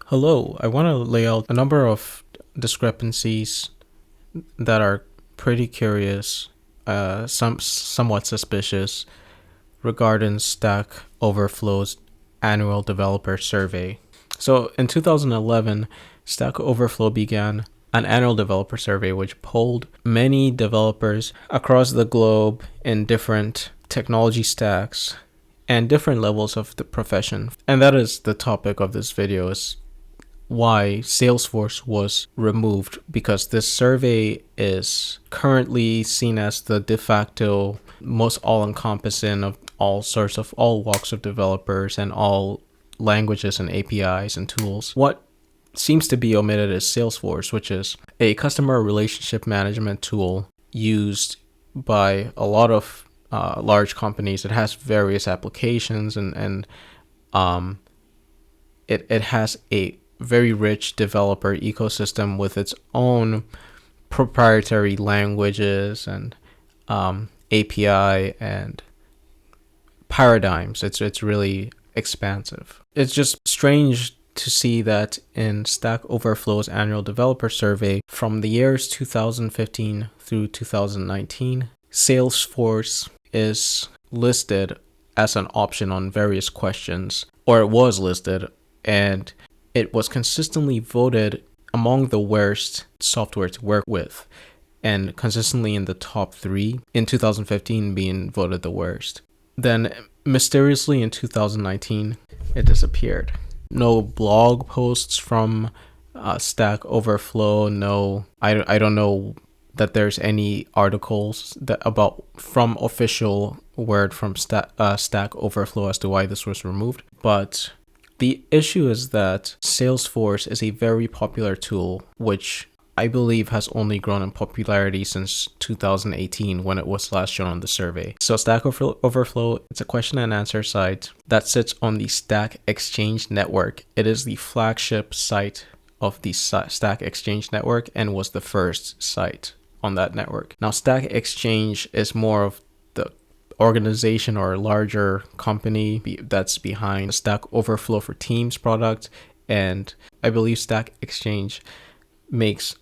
Hello, I want to lay out a number of discrepancies that are pretty curious, somewhat suspicious regarding Stack Overflow's annual developer survey. So in 2011, Stack Overflow began an annual developer survey which polled many developers across the globe in different technology stacks and different levels of the profession. And that is the topic of this video, is why Salesforce was removed, because this survey is currently seen as the de facto most all-encompassing of all walks of developers and all languages and APIs and tools. What seems to be omitted is Salesforce, which is a customer relationship management tool used by a lot of large companies. It has various applications and it has a very rich developer ecosystem with its own proprietary languages and API and paradigms. It's really expansive. It's just strange to see that in Stack Overflow's annual developer survey from the years 2015 through 2019, Salesforce is listed as an option on various questions, or it was listed, and it was consistently voted among the worst software to work with, and consistently in the top 3, in 2015 being voted the worst. Then mysteriously in 2019, it disappeared. No blog posts from Stack Overflow. No, I don't know that there's any articles from official word from Stack Overflow as to why this was removed. But the issue is that Salesforce is a very popular tool, which I believe has only grown in popularity since 2018 when it was last shown on the survey. So Stack Overflow, it's a question and answer site that sits on the StackExchange network. It is the flagship site of the StackExchange network and was the first site on that network. Now StackExchange is more of the organization or larger company that's behind Stack Overflow for Teams product, and I believe StackExchange makes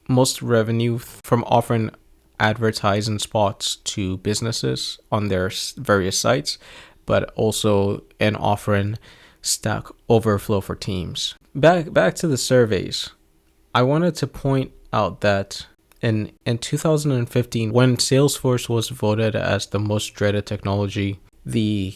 most revenue from offering advertising spots to businesses on their various sites, but also in offering Stack Overflow for Teams. Back to the surveys. I wanted to point out that in 2015, when Salesforce was voted as the most dreaded technology, the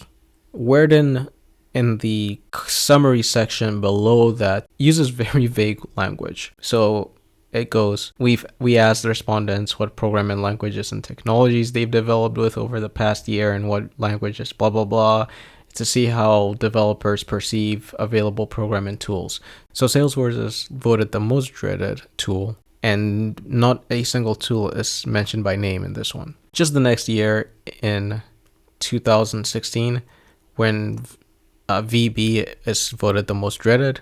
wording in the summary section below that uses very vague language. So it goes, we asked the respondents what programming languages and technologies they've developed with over the past year and what languages, blah, blah, blah, to see how developers perceive available programming tools. So Salesforce is voted the most dreaded tool, and not a single tool is mentioned by name in this one. Just the next year, in 2016, when VB is voted the most dreaded,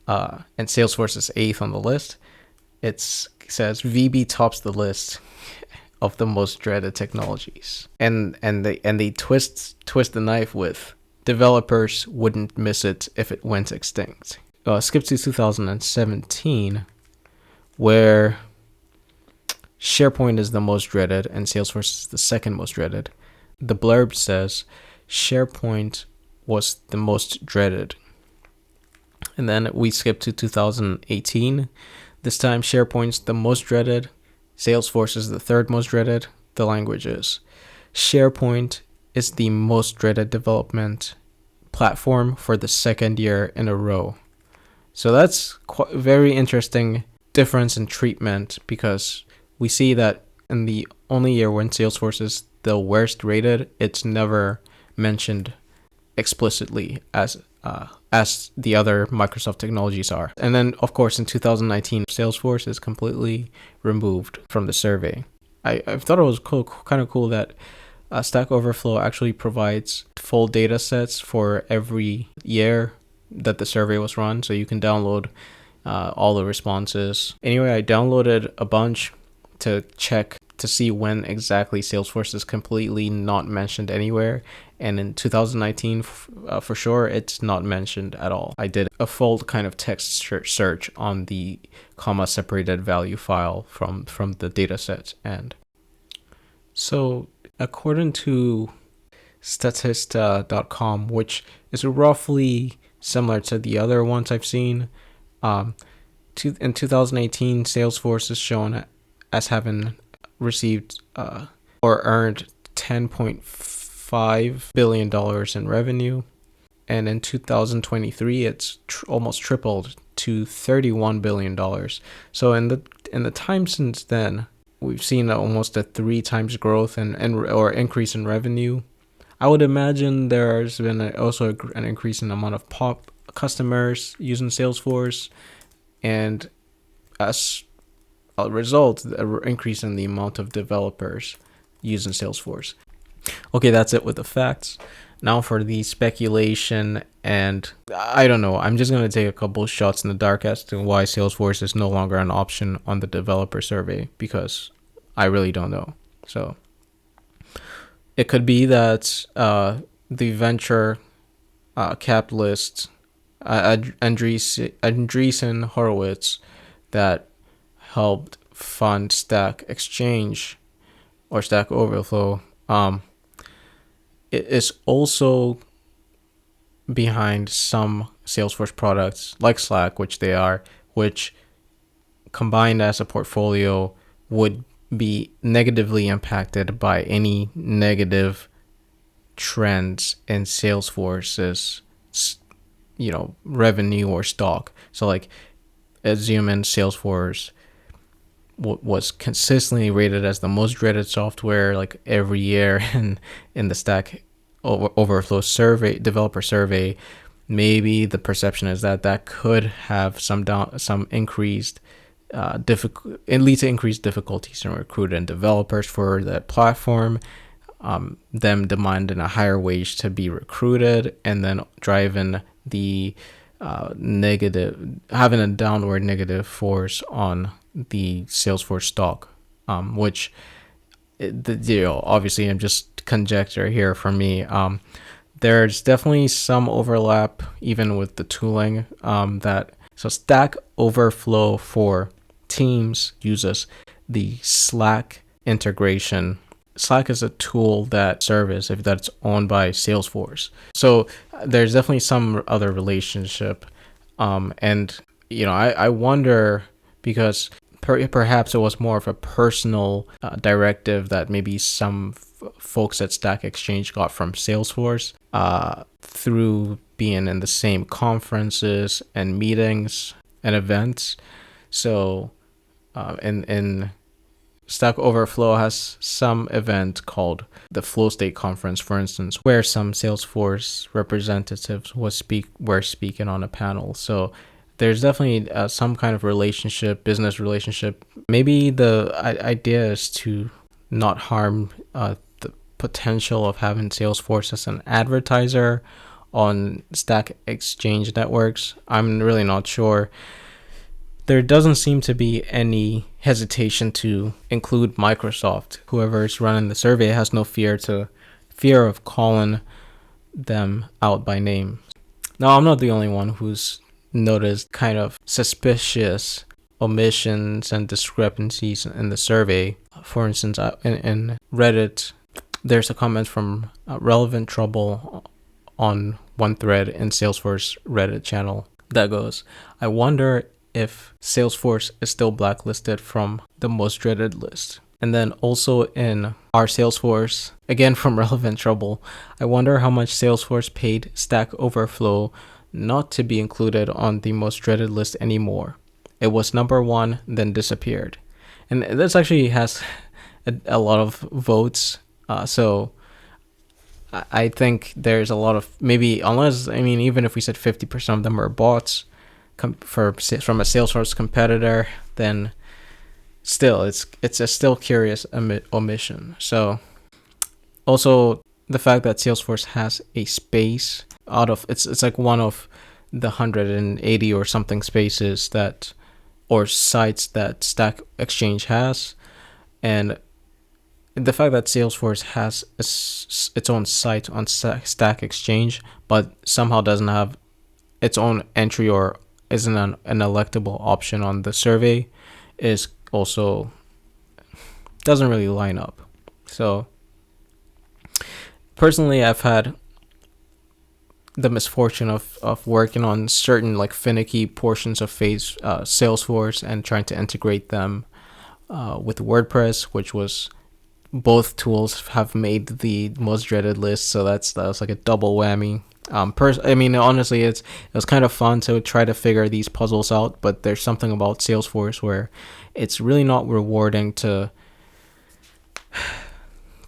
and Salesforce is 8th on the list, it says VB tops the list of the most dreaded technologies, and they twist the knife with developers wouldn't miss it if it went extinct. Skip to 2017, where SharePoint is the most dreaded and Salesforce is the second most dreaded. The blurb says SharePoint was the most dreaded. And then we skip to 2018. This time SharePoint's the most dreaded. Salesforce is the third most dreaded. The language is SharePoint is the most dreaded development platform for the second year in a row. So that's very interesting difference in treatment, because we see that in the only year when Salesforce is the worst rated, it's never mentioned explicitly as the other Microsoft technologies are. And then of course in 2019, Salesforce is completely removed from the survey. I thought it was kind of cool that Stack Overflow actually provides full data sets for every year that the survey was run, so you can download all the responses. Anyway, I downloaded a bunch to to see when exactly Salesforce is completely not mentioned anywhere. And in 2019, for sure, it's not mentioned at all. I did a full kind of text search on the comma separated value file from the dataset. And so according to Statista.com, which is roughly similar to the other ones I've seen, in 2018, Salesforce is shown as having received or earned $10.5 billion in revenue. And in 2023, it's almost tripled to $31 billion. So in the time since then, we've seen almost a 3 times growth or increase in revenue. I would imagine there's been also an increase in the amount of customers using Salesforce, and as a result, an increase in the amount of developers using Salesforce. Okay, that's it with the facts. Now for the speculation, and I don't know, I'm just going to take a couple shots in the dark as to why Salesforce is no longer an option on the developer survey, because I really don't know. So it could be that the venture capitalist Andreessen Horowitz that helped fund StackExchange or StackOverflow it is also behind some Salesforce products like Slack, which combined as a portfolio would be negatively impacted by any negative trends in Salesforce's revenue or stock. So like assume Salesforce was consistently rated as the most dreaded software like every year in the StackOverflow survey, developer survey, maybe the perception is that could have some increased lead to increased difficulties in recruiting developers for that platform, them demanding a higher wage to be recruited, and then driving the having a downward negative force on the Salesforce stock, which obviously I'm just conjecture here for me. There's definitely some overlap even with the tooling so Stack Overflow for Teams uses the Slack integration. Slack is a tool that's owned by Salesforce. So there's definitely some other relationship. And I wonder, because perhaps it was more of a personal directive that maybe some folks at StackExchange got from Salesforce through being in the same conferences and meetings and events. So in StackOverflow has some event called the Flow State Conference, for instance, where some Salesforce representatives were speaking on a panel. So there's definitely some kind of business relationship. Maybe the idea is to not harm the potential of having Salesforce as an advertiser on StackExchange networks. I'm really not sure. There doesn't seem to be any hesitation to include Microsoft. Whoever is running the survey has no fear of calling them out by name. Now, I'm not the only one who's noticed kind of suspicious omissions and discrepancies in the survey. For instance, in Reddit, there's a comment from Relevant Trouble on one thread in Salesforce Reddit channel that goes, "I wonder if Salesforce is still blacklisted from the most dreaded list." And then also in our Salesforce, again from Relevant Trouble, "I wonder how much Salesforce paid Stack Overflow not to be included on the most dreaded list anymore. It was number 1, then disappeared." And this actually has a lot of votes. So I think there's a lot of, even if we said 50% of them are bots from a Salesforce competitor, then still it's a still curious omission. So also the fact that Salesforce has a space out of it's like one of the 180 or something spaces or sites that StackExchange has, and the fact that Salesforce has its own site on StackExchange, but somehow doesn't have its own entry or isn't an electable option on the survey is also doesn't really line up. So personally, I've had the misfortune of working on certain like finicky portions of Salesforce and trying to integrate them with WordPress, which was both tools have made the most dreaded list. So that was like a double whammy. I mean, honestly, it was kind of fun to try to figure these puzzles out, but there's something about Salesforce where it's really not rewarding to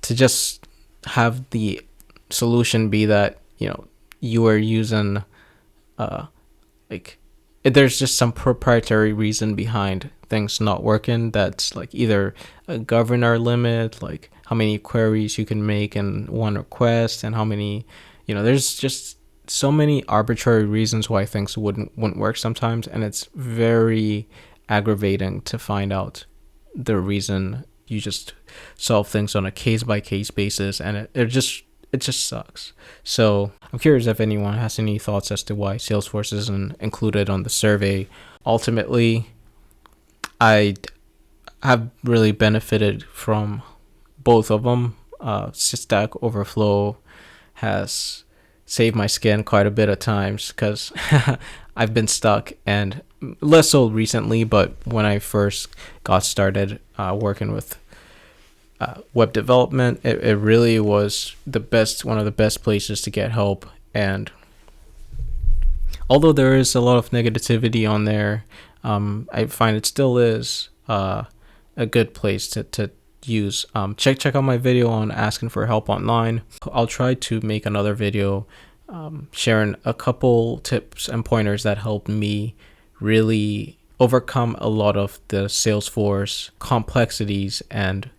just have the solution be that, you know, you are using like there's just some proprietary reason behind things not working. That's like either a governor limit, like how many queries you can make in one request, and how many, you know, there's just so many arbitrary reasons why things wouldn't work sometimes, and it's very aggravating to find out the reason. You just solve things on a case by case basis, and it just sucks. So I'm curious if anyone has any thoughts as to why Salesforce isn't included on the survey. Ultimately, I have really benefited from both of them. StackOverflow has saved my skin quite a bit of times because I've been stuck, and less so recently, but when I first got started working with web development, it really was one of the best places to get help. And although there is a lot of negativity on there, I find it still is a good place to use. Check out my video on asking for help online. I'll try to make another video sharing a couple tips and pointers that helped me really overcome a lot of the Salesforce complexities and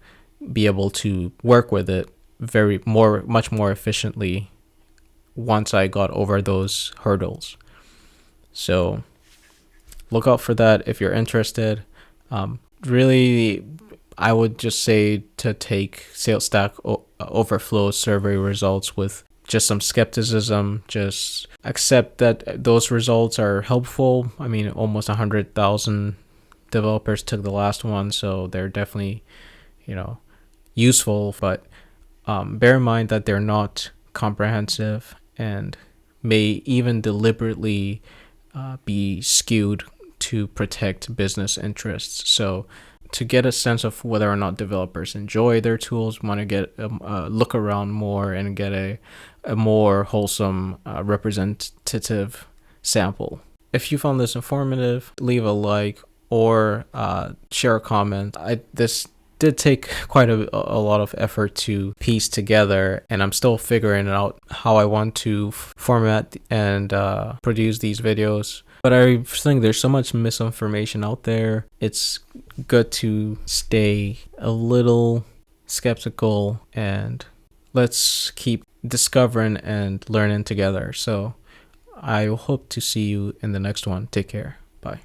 be able to work with it much more efficiently once I got over those hurdles. So look out for that if you're interested. Really, I would just say to take StackOverflow survey results with just some skepticism. Just accept that those results are helpful. I mean, almost 100,000 developers took the last one, so they're definitely, you know, useful, but bear in mind that they're not comprehensive and may even deliberately be skewed to protect business interests. So to get a sense of whether or not developers enjoy their tools, want to get a look around more and get a more wholesome representative sample. If you found this informative, leave a like or share a comment. This did take quite a lot of effort to piece together, and I'm still figuring out how I want to format and produce these videos. But I think there's so much misinformation out there. It's good to stay a little skeptical, and let's keep discovering and learning together. So I hope to see you in the next one. Take care. Bye.